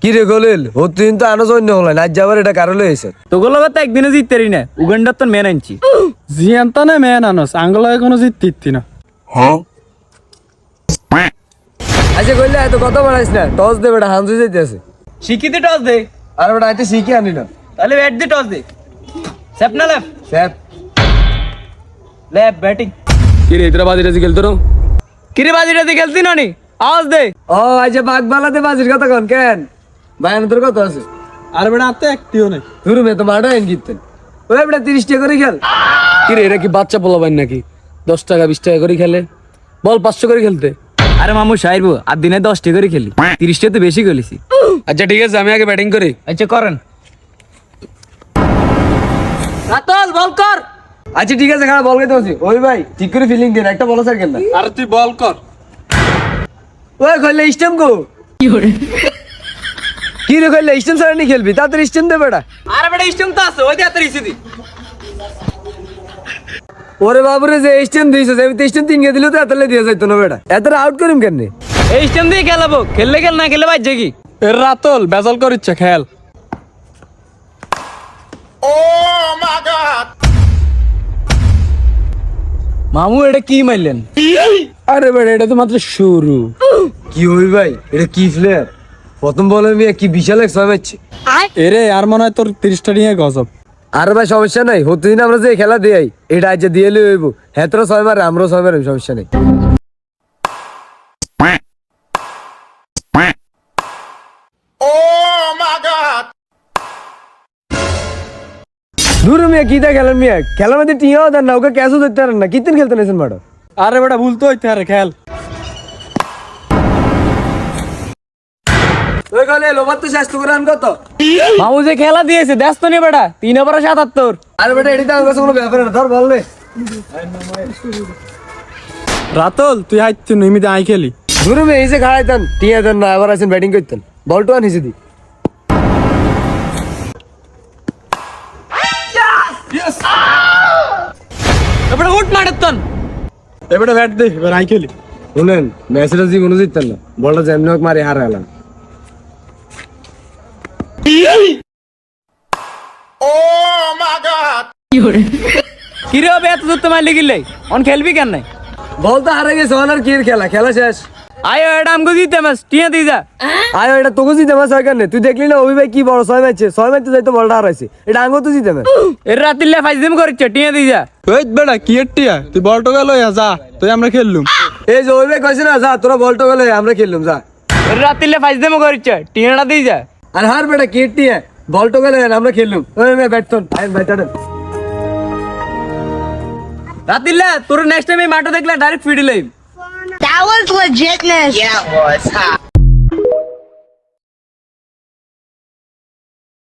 কি রে গলিল হতিন তো আনো জন্য হলো না যাবার এটা কারো লইছে তো গুলো তো একদিনে জিততেরি না উগান্ডার তো মেন আনছি জিয়ান্তা না মেন আনস আঙ্গলা কোনো জিততি না আচ্ছা কইলে এত কথা বাড়াইছ না টস দে বেটা হামজু যাইতেছে শিখিতে টস দে আর বেটা আইতে শিখি আনি না তাহলে ব্যাট দি টস দে সেপ না লেফট স্যাপ লেফট ব্যাটিং কি রে ইতরা বাজি রাজি খেলতো কিরে বাজিটা দি খেলতি না নি আওয়াজ দে ও আচ্ছা বাঘ বালাতে বাজির কথা কোন কেন বায়ান তোর কত আছে আর বেটা আতে একটিও নাই ধরু মে তো মাডা এন গিতেন ওই বেটা 30 টাকা করে খেল কি রে এরা কি বাচ্চা পোলাবাইন নাকি 10 টাকা 20 টাকা করে খেলে বল 500 করে খেলতে আরে মামু সাইরবো আর দিনে 10 টা করে খেলি 30 টা তো বেশি খেলিছি আচ্ছা ঠিক আছে আমি আগে ব্যাটিং করি আচ্ছা করেন রাতল বল কর আচ্ছা ঠিক আছে খারাপ বল গাইতে আছি ওই ভাই ঠিক করে ফিলিং দিন একটা বল স্যার কেন না আর তুই বল কর ওই কইলে স্টেম গো কি রে কইলে স্টেম স্যার নি খেলবি তাড়াতাড়ি স্টেম দে বেটা আরে বেটা স্টেম তো আছে ওই দে তাড়াতাড়ি ইসি দি ওরে বাবুরে যে স্টেম দিয়েছে আমি তো স্টেম 3 কে দিলে তো এতলে দিয়ে যাইতো না বেটা এতটা আউট করিম কেন এই স্টেম দিয়ে খেলাবো খেললে খেল না খেলে বাজে কি এর রাতল বেজাল কর ইচ্ছা খেল মামু এটা কি মারলেন আরে বেটা এটা তো মাত্র শুরু কি হই ভাই এটা কি প্লেয়ার প্রথম বলে আমি কি বিশাল এক ছয় মারছি এরে আর মনে হয় তোর 30টা নিয়ে গজব আরে ভাই সমস্যা নাই হতেদিন আমরা যে খেলা দেই এটা আজ দিয়ে লই হইব হেতরা ছয় মারে আমরাও ছয় মারে সমস্যা নেই দূর মিয়া কিটা খেলেন মিয়া খেলার মধ্যে টিয়াও দেন না ওকে ক্যাশও ধরতে পারেন না কিতদিন খেলতে নেছেন মাডো আরে বেটা ভুল তো হইতে আরে খেল ওই গলে লোবার তো স্বাস্থ্য করে আন কত মামু যে খেলা দিয়েছে ব্যস্ত নেই বেটা 3 ওভারে 77 আরে বেটা এডিতে আমার কাছে কোনো ব্যাপার না ধর বল নে রাতল তুই আইতে নিমিতে আই খেলি দূর মিয়া এই যে খাড়াইতেন টিয়া দেন না আবার আছেন ব্যাটিং করতেন বলটো আনিছি দি এবারে উঠ মারতন এবারে ব্যাট দে এবার আই খেলি শুনেন ম্যাচটা জি কোনো জিততেন না বলটা যেমনি হোক মারি হারা গেলাম কি রে হবে এত দূর তোমার লিগিলে অন খেলবি কেন নাই বল তো হারে গেছে ওনার কি খেলা খেলা শেষ আয় এটা আমগো জিতে মাস টিয়া দি যা আয় এটা তোকে জিতে মাস হয় কেন তুই দেখলি না ওই ভাই কি বড় ছয় ম্যাচে ছয় ম্যাচে যাইতো বলটা হারাইছে এটা আঙ্গো তো জিতে ম্যাচ এর রাতিলে ফাইজেম করিচ্ছে টিয়া দি যা ওই বেটা কি এটিয়া তুই বলটো গেল যা তুই আমরা খেললুম এই যে ওই ভাই কইছে না যা তোরা বলটা গেলে আমরা খেললাম যা এর রাতিলে ফাইজেম করিচ্ছে টিয়াটা দি যা আর হার বেটা কেটি বলটা গেলে আমরা খেললাম ওই মে ব্যাটতন আই ব্যাটার রাতিলে তোর নেক্সট টাইম এই মাঠে দেখলে ডাইরেক্ট ফিড লইম That was legitness. Yeah, it was.